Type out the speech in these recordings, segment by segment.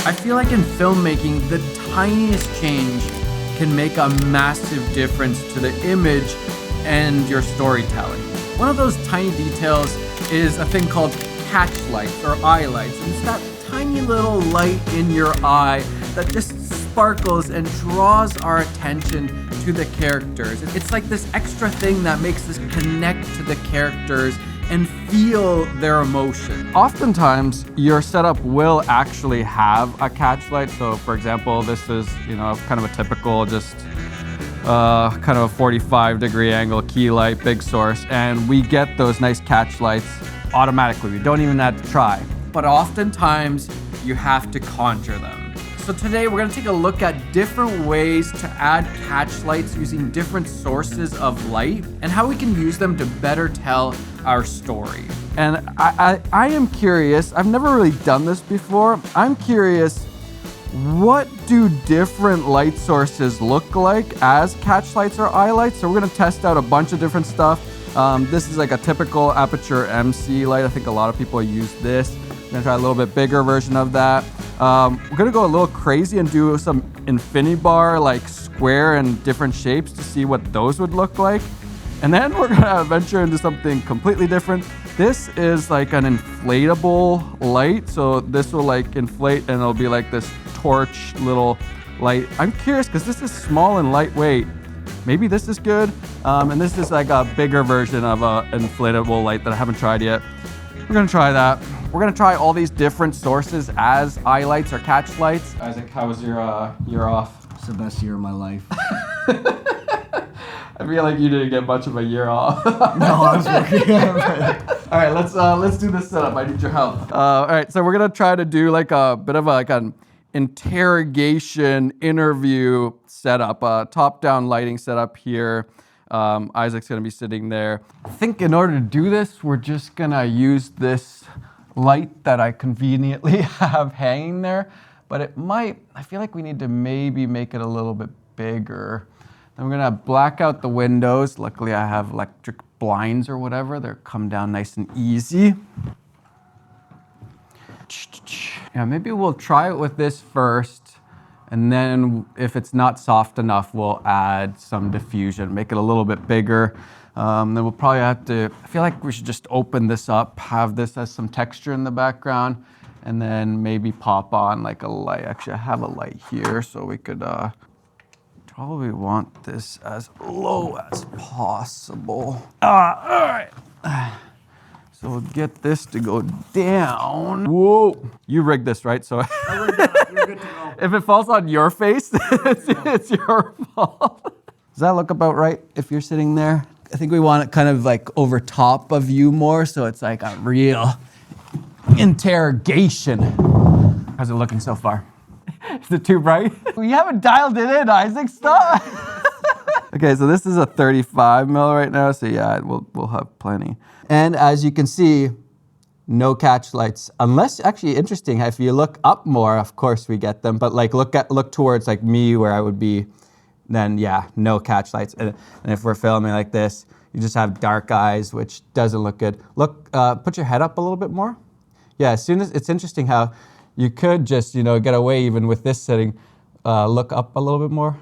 I feel like in filmmaking, the tiniest change can make a massive difference to the image and your storytelling. One of those tiny details is a thing called catch lights or eye lights. And it's that tiny little light in your eye that just sparkles and draws our attention to the characters. It's like this extra thing that makes us connect to the characters and feel their emotion. Oftentimes, your setup will actually have a catch light. So for example, this is, kind of a typical just kind of a 45-degree angle key light, big source, and we get those nice catch lights automatically. We don't even have to try. But oftentimes, you have to conjure them. So today we're gonna take a look at different ways to add catch lights using different sources of light and how we can use them to better tell our story. And I am curious, I've never really done this before. I'm curious, what do different light sources look like as catch lights or eye lights? So we're gonna test out a bunch of different stuff. This is like a typical aperture MC light. I think a lot of people use this. I'm gonna try a little bit bigger version of that. We're gonna go a little crazy and do some InfiniBar, like square and different shapes to see what those would look like. And then we're gonna venture into something completely different. This is like an inflatable light. So this will like inflate and it'll be like this torch little light. I'm curious because this is small and lightweight. Maybe this is good. And this is like a bigger version of an inflatable light that I haven't tried yet. We're gonna try that. We're gonna try all these different sources as eye lights or catch lights. Isaac, how was your year off? It's the best year of my life. I feel like you didn't get much of a year off. No, I was working. All right, let's do this setup. I need your help. All right, so we're gonna try to do like a bit of an interrogation interview setup, top-down lighting setup here. Isaac's gonna be sitting there. I think in order to do this, we're just gonna use this light that I conveniently have hanging there, but I feel like we need to maybe make it a little bit bigger. Then we're gonna black out the windows. Luckily I have electric blinds or whatever. They'll come down nice and easy. Yeah, maybe we'll try it with this first, and then if it's not soft enough, we'll add some diffusion, make it a little bit bigger. Then we'll probably have to, I feel like we should just open this up, have this as some texture in the background, and then maybe pop on like a light. Actually, I have a light here, so we could probably want this as low as possible. All right. So we'll get this to go down. Whoa, you rigged this, right? So I rigged that. You're good to go. if it falls on your face, it's your fault. Does that look about right if you're sitting there? I think we want it kind of like over top of you more, so it's like a real interrogation. How's it looking so far? Is it too bright? We haven't dialed it in, Isaac, stop. Okay, so this is a 35 mil right now, so yeah, we'll have plenty. And as you can see, no catch lights, unless, actually interesting, if you look up more, of course we get them, but like look towards like me where I would be, then yeah, no catch lights. And if we're filming like this, you just have dark eyes, which doesn't look good. Look, put your head up a little bit more. Yeah, as soon as, it's interesting how you could just, get away even with this setting, look up a little bit more,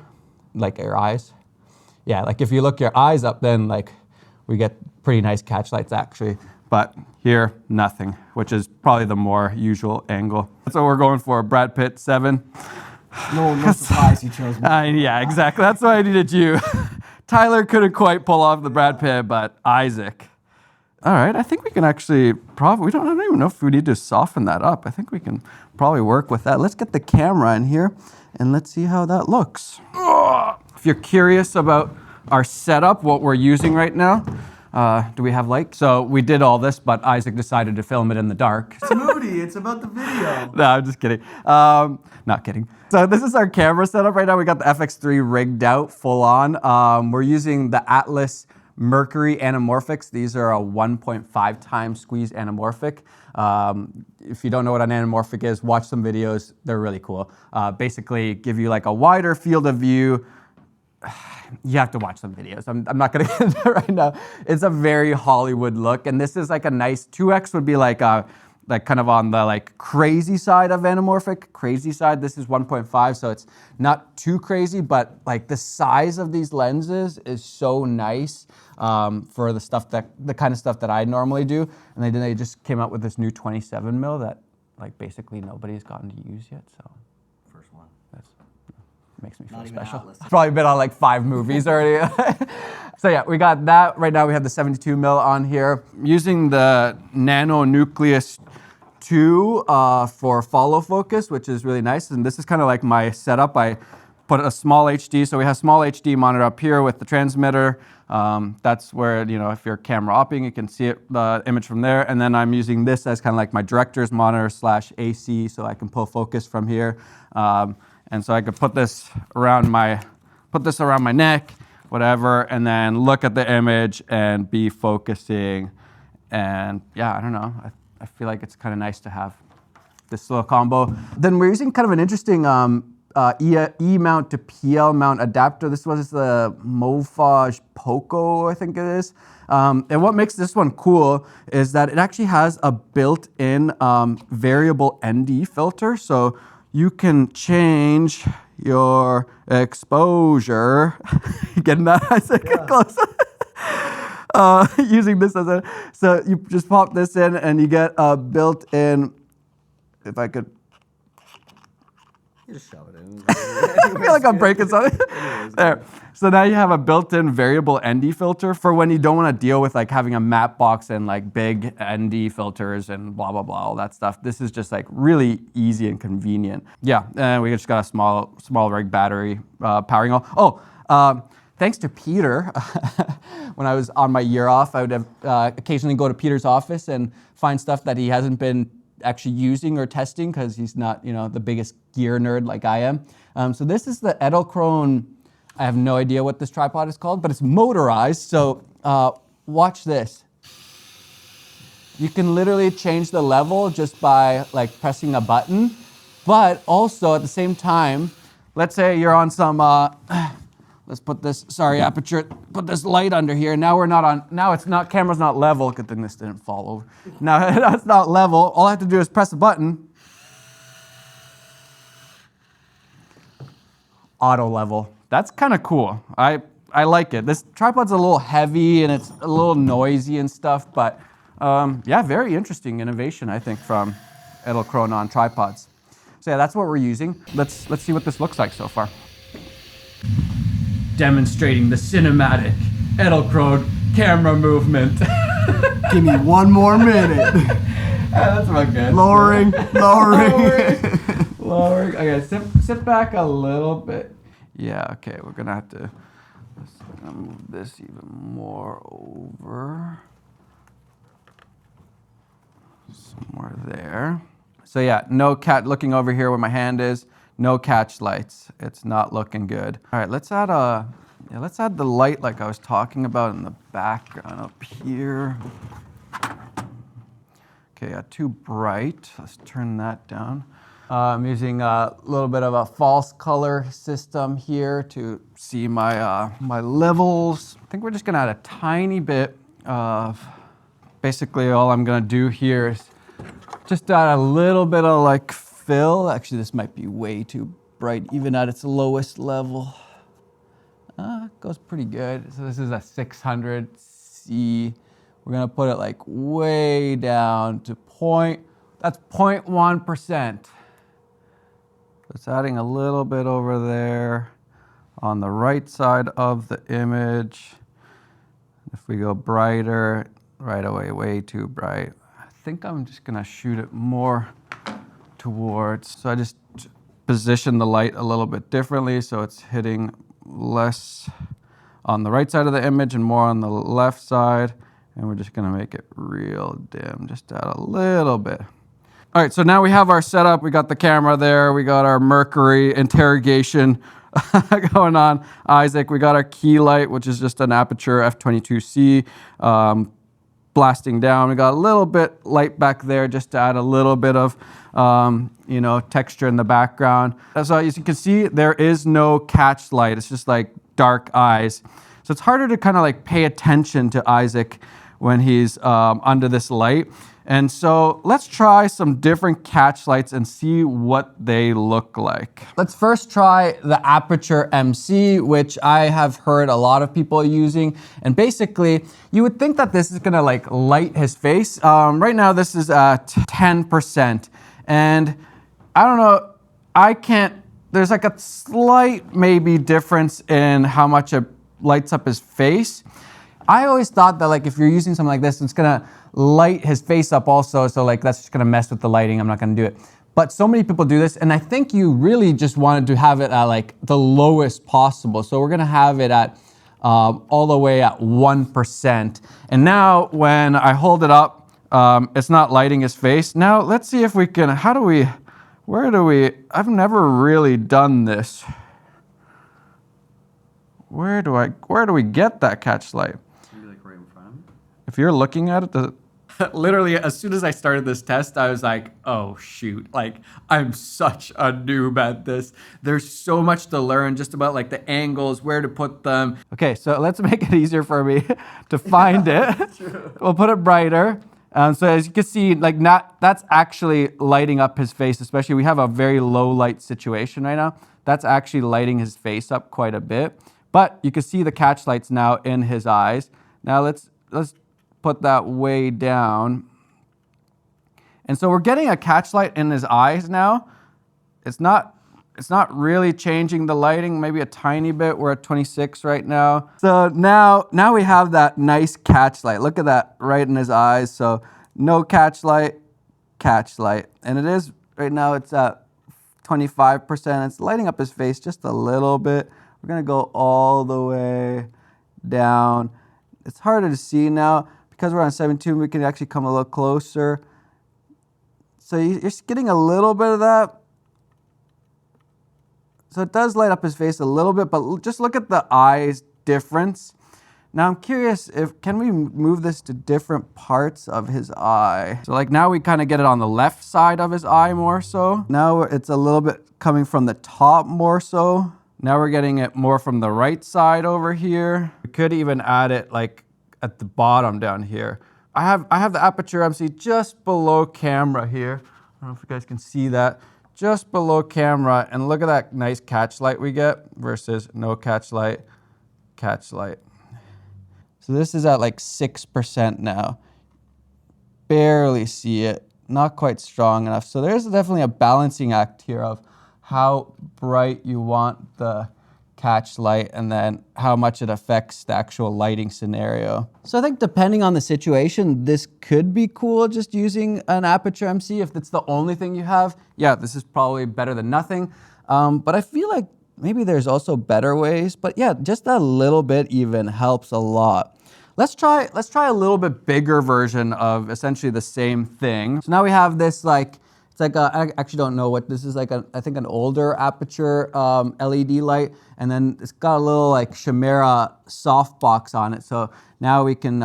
like your eyes. Yeah, like if you look your eyes up, then like we get pretty nice catch lights actually. But here, nothing, which is probably the more usual angle. That's what we're going for, Brad Pitt, 7. No surprise you chose me. Yeah, exactly. That's why I needed you. Tyler couldn't quite pull off the Brad Pitt, but Isaac. All right, I think we can actually probably, I don't even know if we need to soften that up. I think we can probably work with that. Let's get the camera in here and let's see how that looks. If you're curious about our setup, what we're using right now, do we have light? So we did all this, but Isaac decided to film it in the dark. It's moody, it's about the video. No, I'm just kidding. Not kidding. So this is our camera setup right now. We got the FX3 rigged out full on. We're using the Atlas Mercury anamorphics. These are a 1.5 times squeeze anamorphic. If you don't know what an anamorphic is, watch some videos. They're really cool. Basically give you like a wider field of view. You have to watch some videos. I'm not gonna get into it right now. It's a very Hollywood look, and this is like a nice 2X would be like a like kind of on the like crazy side of anamorphic, crazy side. This is 1.5, so it's not too crazy, but like the size of these lenses is so nice for the kind of stuff that I normally do. And they just came out with this new 27 mil that like basically nobody's gotten to use yet. So First one. that's makes me feel Not even special. Atlas. I've probably been on like 5 movies already. So yeah, we got that. Right now we have the 72 mil on here. I'm using the Nano Nucleus 2 for follow focus, which is really nice. And this is kind of like my setup. I put a small HD, so we have small HD monitor up here with the transmitter. That's where, you know, if you're camera opping, you can see it, the image from there. And then I'm using this as kind of like my director's monitor / AC, so I can pull focus from here. And so I could put this around my neck, whatever, and then look at the image and be focusing. And yeah, I don't know. I feel like it's kind of nice to have this little combo. Then we're using kind of an interesting E mount to PL mount adapter. This was the Mofage Poco, I think it is. And what makes this one cool is that it actually has a built-in variable ND filter. So you can change your exposure. Getting that? I said get close. Using this as so you just pop this in and you get a built-in, if I could. You just shove it in. I feel like I'm breaking something. There. So now you have a built-in variable ND filter for when you don't want to deal with like having a matte box and like big ND filters and blah, blah, blah, all that stuff. This is just like really easy and convenient. Yeah, and we just got a small rig battery powering all. Thanks to Peter, when I was on my year off, I would have occasionally go to Peter's office and find stuff that he hasn't been actually using or testing because he's not, you know, the biggest gear nerd like I am. So this is the Edelkrone. I have no idea what this tripod is called, but it's motorized. So watch this. You can literally change the level just by like pressing a button, but also at the same time, let's say you're on some, let's put this, aperture, put this light under here. Now we're not on, now it's not, camera's not level. Good thing this didn't fall over. Now it's not level. All I have to do is press a button. Auto level. That's kind of cool. I like it. This tripod's a little heavy and it's a little noisy and stuff, but yeah, very interesting innovation, I think, from Edelkrone on tripods. So yeah, that's what we're using. Let's see what this looks like so far. Demonstrating the cinematic Edelkrone camera movement. Give me 1 more minute. That's real good. Lowering. Okay, sit back a little bit. Yeah, okay, we're gonna have to move this even more over. Somewhere there. So yeah, no cat looking over here where my hand is. No catch lights. It's not looking good. All right, let's add the light like I was talking about in the background up here. Okay, too bright. Let's turn that down. I'm using a little bit of a false color system here to see my my levels. I think we're just gonna add a tiny bit of, basically all I'm gonna do here is just add a little bit of like fill. Actually, this might be way too bright, even at its lowest level. It goes pretty good. So this is a 600C. We're gonna put it like way down to that's 0.1%. It's adding a little bit over there on the right side of the image. If we go brighter, right away, way too bright. I think I'm just gonna shoot it more towards, so I just position the light a little bit differently so it's hitting less on the right side of the image and more on the left side. And we're just gonna make it real dim, just add a little bit. All right, so now we have our setup. We got the camera there. We got our Mercury interrogation going on. Isaac, we got our key light, which is just an Aperture f22C blasting down. We got a little bit light back there just to add a little bit of you know, texture in the background. So as you can see, there is no catch light. It's just like dark eyes. So it's harder to kind of like pay attention to Isaac when he's under this light. And so let's try some different catch lights and see what they look like. Let's first try the Aperture MC, which I have heard a lot of people using. And basically, you would think that this is gonna like light his face. Right now, this is at 10%. And I don't know, there's like a slight maybe difference in how much it lights up his face. I always thought that like if you're using something like this, it's gonna light his face up also, so like that's just gonna mess with the lighting. I'm not gonna do it. But so many people do this, and I think you really just wanted to have it at like the lowest possible. So we're gonna have it at all the way at 1%. And now when I hold it up, it's not lighting his face. Now let's see if we can, I've never really done this. Where do we get that catch light? Maybe like right in front. If you're looking at it, literally as soon as I started this test, I was like, oh shoot, like I'm such a noob at this. There's so much to learn just about like the angles, where to put them. Okay, so let's make it easier for me to find it. We'll put it brighter. So as you can see, like that's actually lighting up his face, especially we have a very low light situation right now. That's actually lighting his face up quite a bit. But you can see the catch lights now in his eyes. Now let's put that way down. And so we're getting a catch light in his eyes now. It's not really changing the lighting, maybe a tiny bit. We're at 26 right now. So now we have that nice catch light. Look at that right in his eyes. So no catch light. And it is, right now it's at 25%. It's lighting up his face just a little bit. We're gonna go all the way down. It's harder to see now. Because we're on 7.2, we can actually come a little closer. So you're getting a little bit of that. So it does light up his face a little bit, but just look at the eyes difference. Now I'm curious can we move this to different parts of his eye? So like now we kind of get it on the left side of his eye more so. Now it's a little bit coming from the top more so. Now we're getting it more from the right side over here. We could even add it like at the bottom down here. I have the Aperture MC just below camera here. I don't know if you guys can see that. Just below camera, and look at that nice catch light we get versus no catch light. So this is at like 6% now. Barely see it, not quite strong enough. So there's definitely a balancing act here of how bright you want the catch light and then how much it affects the actual lighting scenario. So I think depending on the situation, this could be cool just using an Aperture MC. If it's the only thing you have, yeah, this is probably better than nothing. But I feel like maybe there's also better ways, but yeah, just a little bit even helps a lot. Let's try a little bit bigger version of essentially the same thing. So now we have this like, it's like I actually don't know what this is, like I think an older Aperture LED light, and then it's got a little like Chimera softbox on it. So now we can,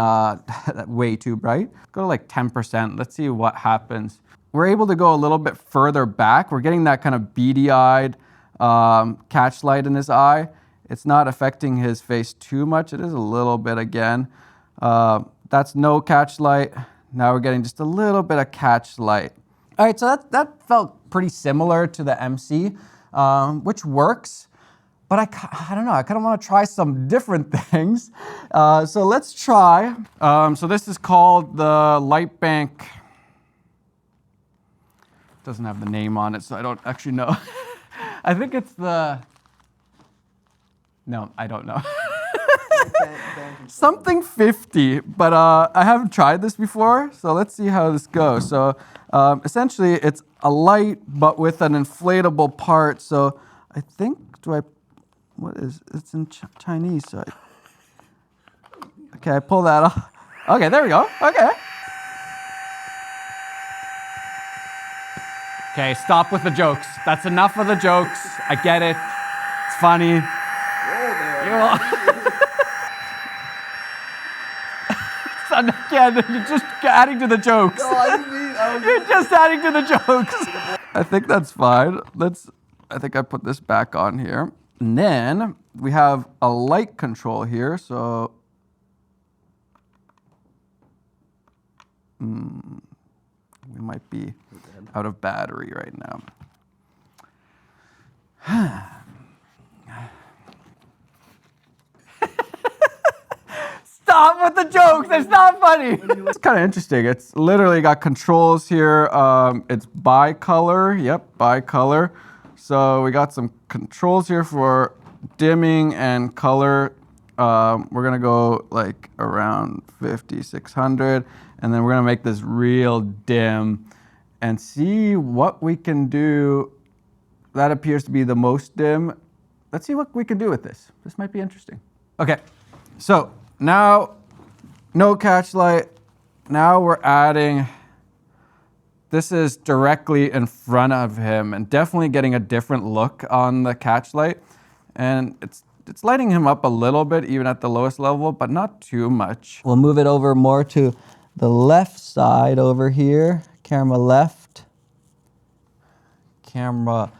way too bright, go to like 10%. Let's see what happens. We're able to go a little bit further back. We're getting that kind of beady-eyed catch light in his eye. It's not affecting his face too much. It is a little bit again. That's no catch light. Now we're getting just a little bit of catch light. All right, so that felt pretty similar to the MC, which works, but I don't know, I kind of want to try some different things. So let's try. So this is called the Light Bank. Doesn't have the name on it, so I don't actually know. I think it's the, no, I don't know. Something 50, but I haven't tried this before, so let's see how this goes. So essentially it's a light, but with an inflatable part. So I think, it's in Chinese. So okay, I pull that off. Okay, there we go, okay. Okay, stop with the jokes. That's enough of the jokes. I get it, it's funny. Again, you're just adding to the jokes. No, you're just adding to the jokes. I think that's fine. I think I put this back on here. And then we have a light control here. So We might be out of battery right now. Stop with the jokes. It's not funny. It's kind of interesting. It's literally got controls here. It's bi-color. Yep, bi-color. So we got some controls here for dimming and color. We're gonna go like around 50, 600, and then we're gonna make this real dim and see what we can do. That appears to be the most dim. Let's see what we can do with this. This might be interesting. Okay, so now no catch light. Now we're adding, this is directly in front of him and definitely getting a different look on the catch light. And it's lighting him up a little bit, even at the lowest level, but not too much. We'll move it over more to the left side over here. Camera left. Camera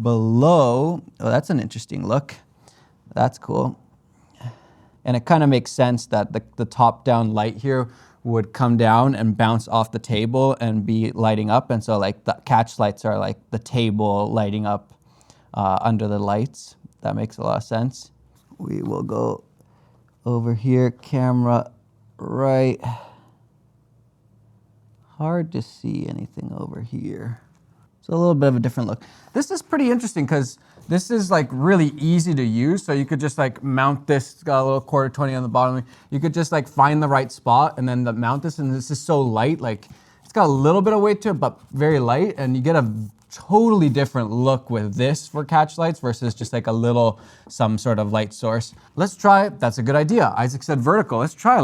below. Oh, that's an interesting look. That's cool. And it kind of makes sense that the top-down light here would come down and bounce off the table and be lighting up. And so like the catch lights are like the table lighting up under the lights. That makes a lot of sense. We will go over here, camera right. Hard to see anything over here. So a little bit of a different look. This is pretty interesting because this is like really easy to use. So you could just like mount this, it's got a little quarter 20 on the bottom. You could just like find the right spot and then mount this, and this is so light. Like it's got a little bit of weight to it, but very light. And you get a totally different look with this for catch lights versus just like a little, some sort of light source. Let's try it. That's a good idea. Isaac said vertical. Let's try.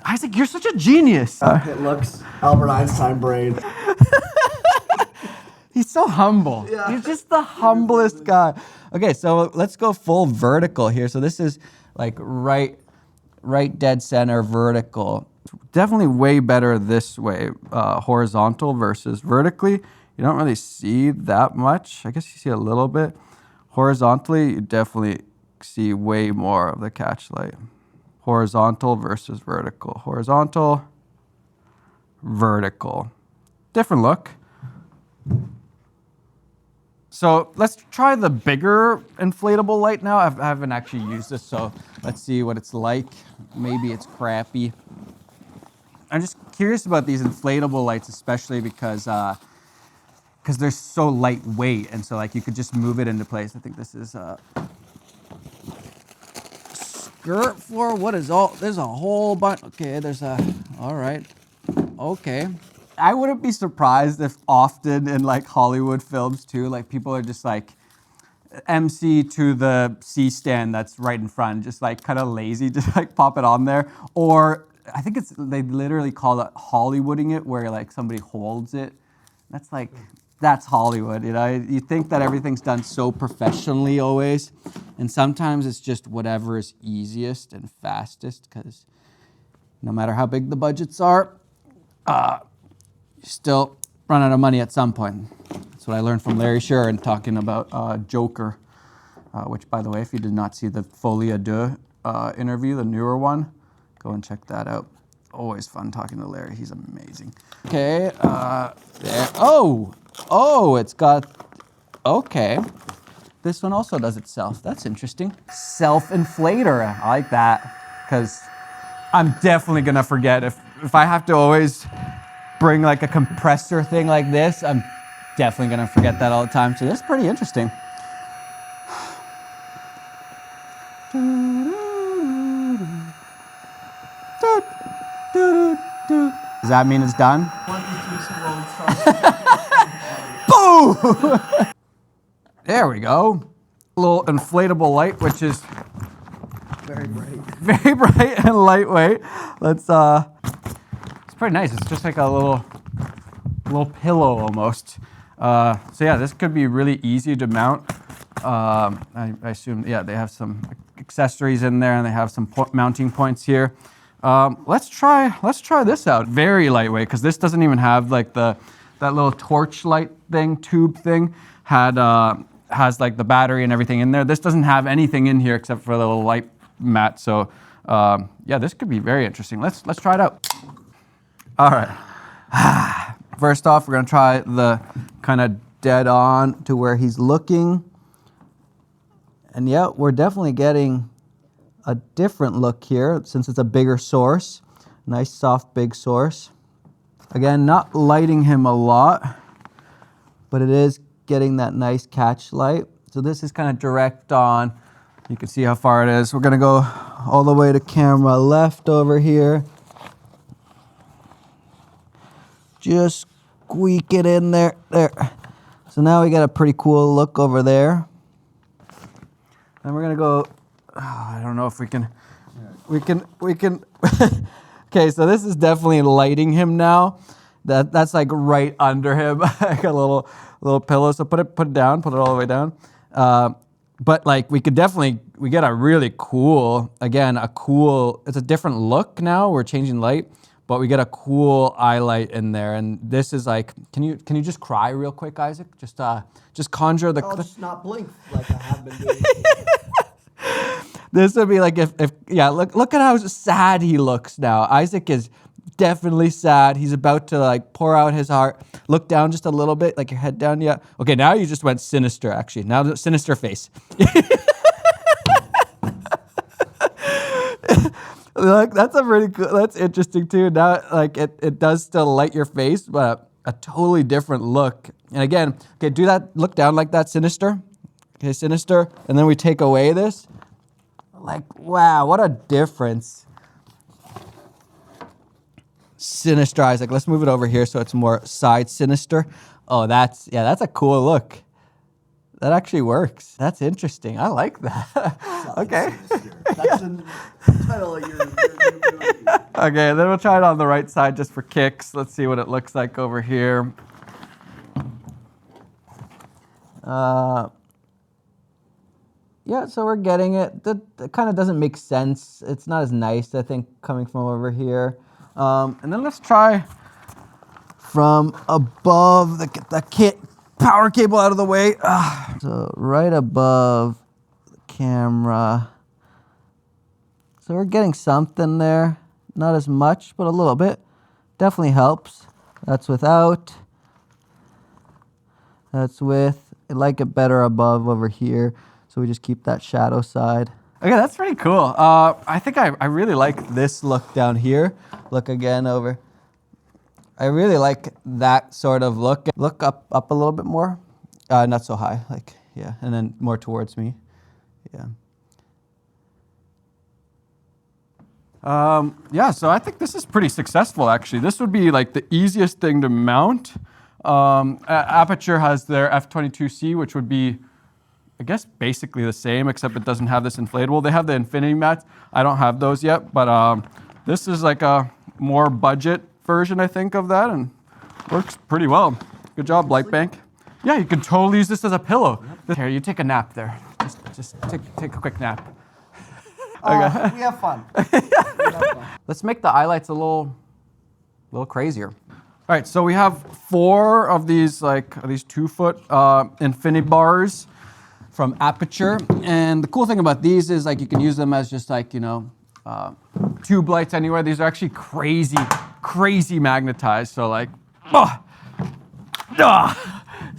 Isaac, you're such a genius. It looks Albert Einstein brain. He's so humble. Yeah. He's just the humblest guy. Okay, so let's go full vertical here. So this is like right dead center vertical. Definitely way better this way, horizontal versus vertically. You don't really see that much. I guess you see a little bit. Horizontally, you definitely see way more of the catch light. Horizontal versus vertical. Horizontal, vertical. Different look. So let's try the bigger inflatable light now. I haven't actually used this, so let's see what it's like. Maybe it's crappy. I'm just curious about these inflatable lights, especially because they're so lightweight, and so like you could just move it into place. I think this is skirt floor. What is all? There's a whole bunch. Okay, all right. Okay. I wouldn't be surprised if often in like Hollywood films too, like people are just like MC to the C stand that's right in front, just like kind of lazy to like pop it on there. Or I think they literally call it Hollywooding it, where like somebody holds it. That's Hollywood, you know? You think that everything's done so professionally always, and sometimes it's just whatever is easiest and fastest, because no matter how big the budgets are, you still run out of money at some point. That's what I learned from Larry Sherrin talking about Joker, which, by the way, if you did not see the Folie à Deux interview, the newer one, go and check that out. Always fun talking to Larry. He's amazing. Okay, there. Oh, it's got, okay. This one also does itself. That's interesting. Self-inflator. I like that, because I'm definitely going to forget. If I have to always bring like a compressor thing like this, I'm definitely going to forget that all the time. So this is pretty interesting. Does that mean it's done? 1, 2, 3, boom! There we go. A little inflatable light, which is Very bright. very bright and lightweight. It's pretty nice. It's just like a little pillow almost. So yeah, this could be really easy to mount. I assume, yeah, they have some accessories in there and they have some mounting points here. Let's try this out. Very lightweight, because this doesn't even have like that little torch light thing, tube thing, has like the battery and everything in there. This doesn't have anything in here except for the little light mat. So yeah, this could be very interesting. Let's try it out. All right. First off, we're gonna try the kind of dead on to where he's looking. And yeah, we're definitely getting a different look here since it's a bigger source. Nice, soft, big source. Again, not lighting him a lot, but it is getting that nice catch light. So this is kind of direct on. You can see how far it is. We're gonna go all the way to camera left over here. Just squeak it in there. So now we got a pretty cool look over there. And we're gonna go, I don't know if we can. Okay, so this is definitely lighting him now. That's like right under him, like a little pillow. So put it down, put it all the way down. But like we get a really cool, again, it's a different look now. We're changing light, but we get a cool eye light in there. And this is like, can you just cry real quick, Isaac? Just conjure the. I'll just not blink like I have been doing. This would be like if look at how sad he looks now. Isaac is definitely sad. He's about to like pour out his heart. Look down just a little bit, like your head down. Yeah. Okay, now you just went sinister actually. Now the sinister face. Look, that's a pretty cool, that's interesting too. Now like it does still light your face, but a totally different look. And again, okay, do that, look down like that, sinister. Okay, sinister. And then we take away this. Like, wow, what a difference. Sinister Isaac. Let's move it over here so it's more side sinister. Oh, that's a cool look. That actually works. That's interesting. I like that. Okay. That's the title of your movie. Okay, then we'll try it on the right side just for kicks. Let's see what it looks like over here. Yeah, so we're getting it. That kind of doesn't make sense. It's not as nice, I think, coming from over here. And then let's try from above, the power cable out of the way. So right above the camera. So we're getting something there. Not as much, but a little bit. Definitely helps. That's without. That's with. I like it better above over here. So we just keep that shadow side. Okay, that's pretty cool. I think I really like this look down here. Look again over. I really like that sort of look. Look up a little bit more. Not so high, like, yeah. And then more towards me, yeah. Yeah, so I think this is pretty successful, actually. This would be like the easiest thing to mount. Aperture has their F22C, which would be, I guess, basically the same, except it doesn't have this inflatable. They have the infinity mats. I don't have those yet, but this is like a more budget version, I think, of that, and works pretty well. Good job, Lightbank. Yeah, you can totally use this as a pillow. Yep. Here, you take a nap there. Just take a quick nap. Okay. We have fun. Let's make the highlights a little crazier. All right, so we have 4 of these 2-foot infinity bars from Aperture, and the cool thing about these is like you can use them as just like, you know, tube lights anywhere. These are actually crazy magnetized. So like, so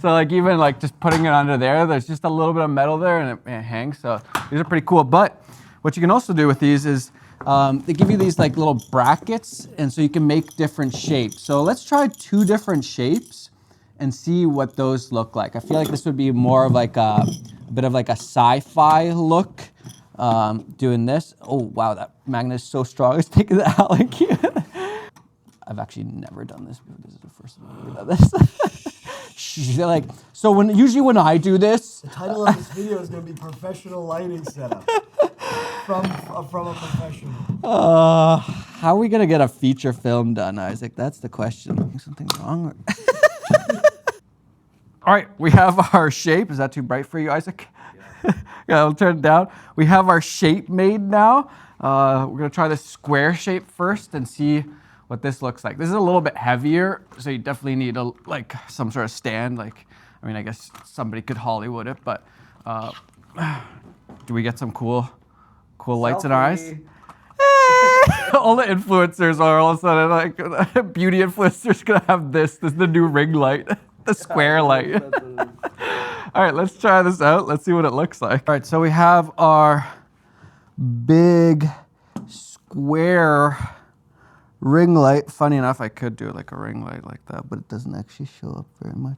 like even like just putting it under there, there's just a little bit of metal there and it hangs. So these are pretty cool. But what you can also do with these is they give you these like little brackets, and so you can make different shapes. So let's try 2 different shapes and see what those look like. I feel like this would be more of like a bit of like a sci-fi look. Doing this. Oh wow, that magnet is so strong. It's taking that out like here. I've actually never done this before. This is the first time I've ever done this. They're like, so usually when I do this. The title of this video is going to be Professional Lighting Setup. From a professional. How are we going to get a feature film done, Isaac? That's the question. Something wrong? All right, we have our shape. Is that too bright for you, Isaac? Yeah, I'll turn it down. We have our shape made now. We're going to try the square shape first and see what this looks like. This is a little bit heavier, so you definitely need some sort of stand. Like, I mean, I guess somebody could Hollywood it, but do we get some cool lights in our eyes? all the influencers are all of a sudden like beauty influencers gonna have this. This is the new ring light, the square light. All right, let's try this out. Let's see what it looks like. All right, so we have our big square ring light. Funny enough, I could do like a ring light like that, but it doesn't actually show up very much.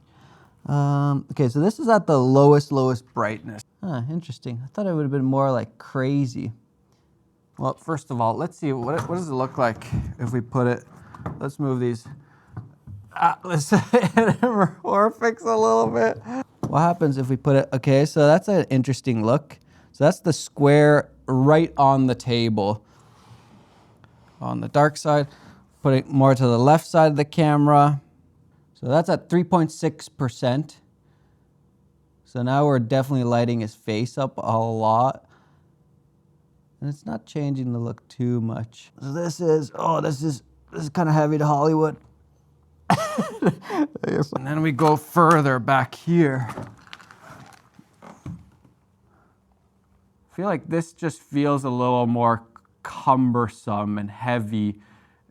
Okay, so this is at the lowest brightness. Interesting. I thought it would have been more like crazy. Well, first of all, let's see, what does it look like if we put it, let's move these. Let's fix a little bit. What happens if we put it, okay, so that's an interesting look. So that's the square right on the table. On the dark side, put it more to the left side of the camera. So that's at 3.6%. So now we're definitely lighting his face up a lot. And it's not changing the look too much. So this is kind of heavy to Hollywood. And then we go further back here. I feel like this just feels a little more cumbersome and heavy.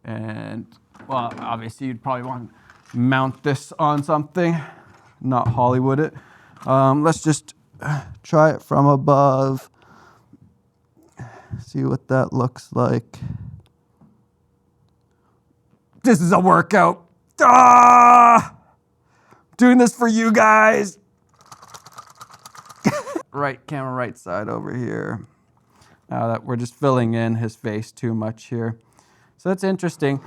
And well, obviously you'd probably want to mount this on something, not Hollywood it. Let's just try it from above. See what that looks like. This is a workout. Doing this for you guys. Right camera, right side over here. Now that we're just filling in his face too much here. So that's interesting.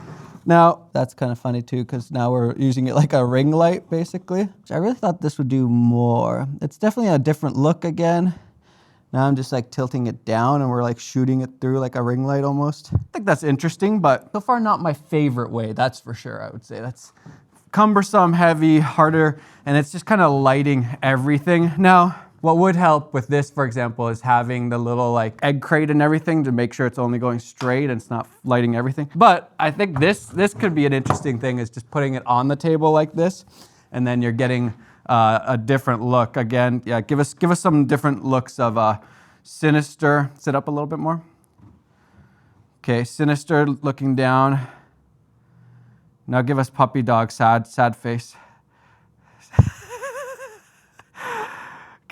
Now, that's kind of funny too, because now we're using it like a ring light, basically. I really thought this would do more. It's definitely a different look again. Now I'm just like tilting it down and we're like shooting it through like a ring light almost. I think that's interesting, but so far not my favorite way, that's for sure, I would say. That's cumbersome, heavy, harder, and it's just kind of lighting everything. Now, what would help with this, for example, is having the little like egg crate and everything to make sure it's only going straight and it's not lighting everything. But I think this could be an interesting thing, is just putting it on the table like this, and then you're getting a different look. Again, yeah, give us some different looks of sinister. Sit up a little bit more. Okay, sinister looking down. Now give us puppy dog, sad face.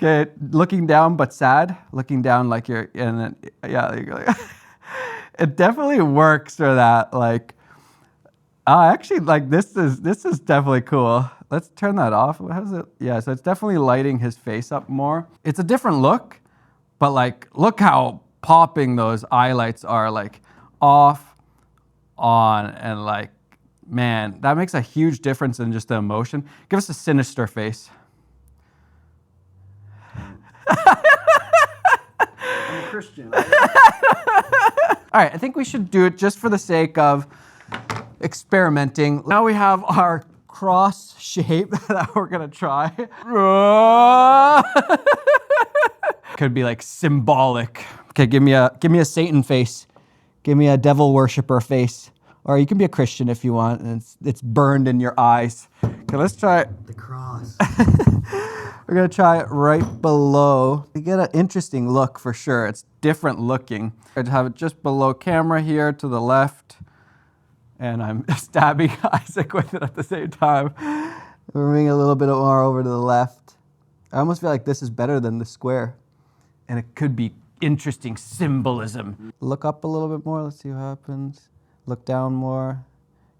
Okay, looking down but sad. Looking down like you're in it. Yeah, you're like, it definitely works for that. Like, actually, like this is definitely cool. Let's turn that off. How is it? Yeah, so it's definitely lighting his face up more. It's a different look, but like, look how popping those eye lights are, like off, on, and like, man, that makes a huge difference in just the emotion. Give us a sinister face. I'm a Christian. All right, I think we should do it just for the sake of experimenting. Now we have our cross shape that we're gonna try. Could be like symbolic. Okay, give me a Satan face. Give me a devil worshiper face. Or you can be a Christian if you want, and it's burned in your eyes. Okay, let's try it. The cross. We're gonna try it right below. You get an interesting look for sure. It's different looking. I have it just below camera here to the left, and I'm stabbing Isaac with it at the same time. We're moving a little bit more over to the left. I almost feel like this is better than the square, and it could be interesting symbolism. Look up a little bit more. Let's see what happens. Look down more.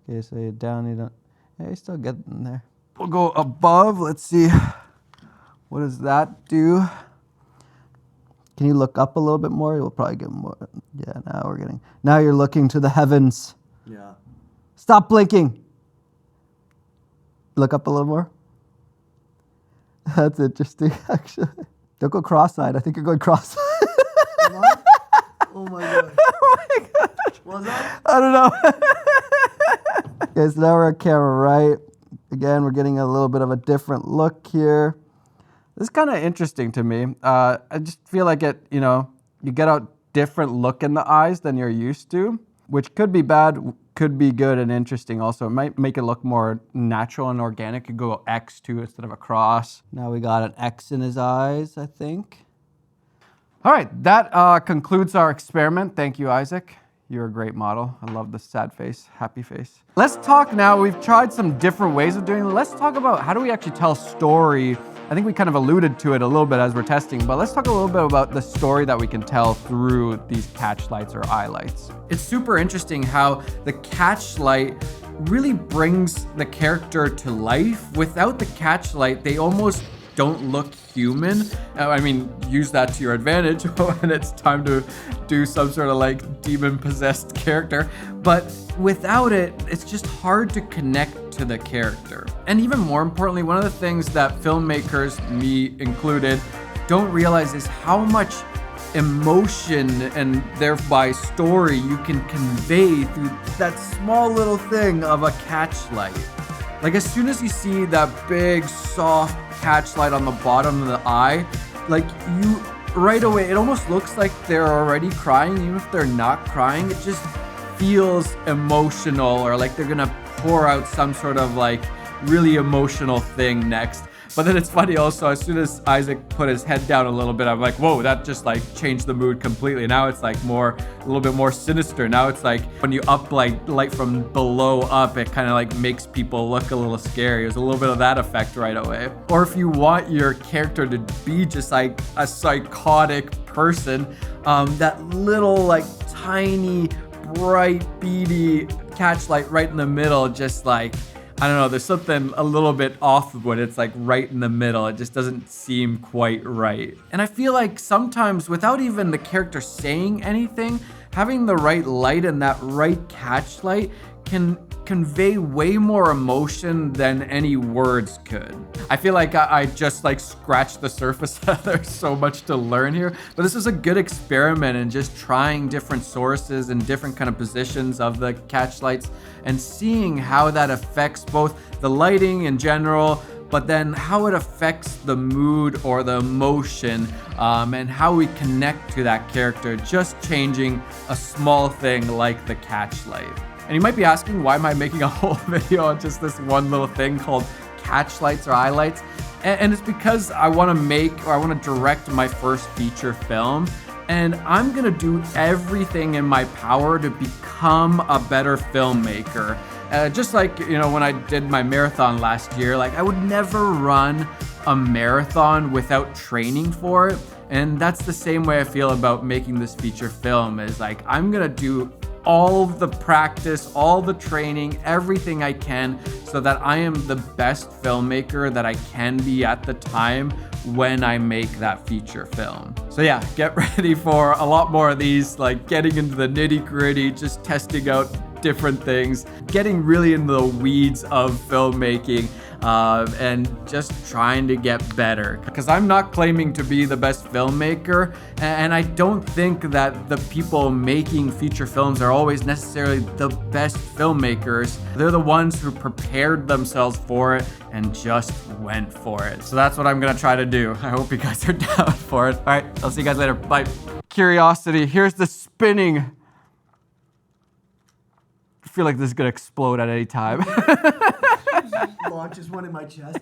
Okay, so you're down. You don't. Yeah, you still get in there. We'll go above. Let's see. What does that do? Can you look up a little bit more? You'll probably get more. Yeah, now you're looking to the heavens. Yeah. Stop blinking. Look up a little more. That's interesting, actually. Don't go cross-eyed. I think you're going cross-eyed. What? Oh my god. Oh my gosh. Was that? I don't know. Okay, so now we're at camera right. Again, we're getting a little bit of a different look here. This is kind of interesting to me. I just feel like you get a different look in the eyes than you're used to, which could be bad, could be good and interesting also. It might make it look more natural and organic. You go X2 instead of a cross. Now we got an X in his eyes, I think. All right, that concludes our experiment. Thank you, Isaac. You're a great model. I love the sad face, happy face. Let's talk now. We've tried some different ways of doing it. Let's talk about how do we actually tell story. I think we kind of alluded to it a little bit as we're testing, but let's talk a little bit about the story that we can tell through these catch lights or eye lights. It's super interesting how the catch light really brings the character to life. Without the catch light, they almost don't look human. I mean, use that to your advantage when it's time to do some sort of like demon possessed character. But without it, it's just hard to connect to the character. And even more importantly, one of the things that filmmakers, me included, don't realize is how much emotion and thereby story you can convey through that small little thing of a catch light. Like as soon as you see that big soft catch light on the bottom of the eye, like you right away, it almost looks like they're already crying. Even if they're not crying, it just feels emotional, or like they're gonna pour out some sort of like really emotional thing next. But then it's funny also, as soon as Isaac put his head down a little bit, I'm like, whoa, that just like changed the mood completely. Now it's like a little bit more sinister. Now it's like when you up like light from below up, it kind of like makes people look a little scary. There's a little bit of that effect right away. Or if you want your character to be just like a psychotic person, that little like tiny, bright, beady catch light right in the middle, just like, I don't know, there's something a little bit off when it's like right in the middle. It just doesn't seem quite right. And I feel like sometimes without even the character saying anything, having the right light and that right catch light can convey way more emotion than any words could. I feel like I just like scratched the surface. There's so much to learn here, but this is a good experiment in just trying different sources and different kind of positions of the catch lights and seeing how that affects both the lighting in general, but then how it affects the mood or the emotion, and how we connect to that character, just changing a small thing like the catch light. And you might be asking, why am I making a whole video on just this one little thing called catch lights or eye lights? And it's because I want to direct my first feature film. And I'm gonna do everything in my power to become a better filmmaker. Just like, you know, when I did my marathon last year, like I would never run a marathon without training for it. And that's the same way I feel about making this feature film, is like, I'm gonna do all the practice, all the training, everything I can so that I am the best filmmaker that I can be at the time when I make that feature film. So yeah, get ready for a lot more of these, like getting into the nitty-gritty, just testing out different things, getting really into the weeds of filmmaking, and just trying to get better. Because I'm not claiming to be the best filmmaker, and I don't think that the people making feature films are always necessarily the best filmmakers. They're the ones who prepared themselves for it and just went for it. So that's what I'm gonna try to do. I hope you guys are down for it. All right, I'll see you guys later. Bye. Curiosity, here's the spinning. I feel like this is gonna explode at any time. Launches one in my chest.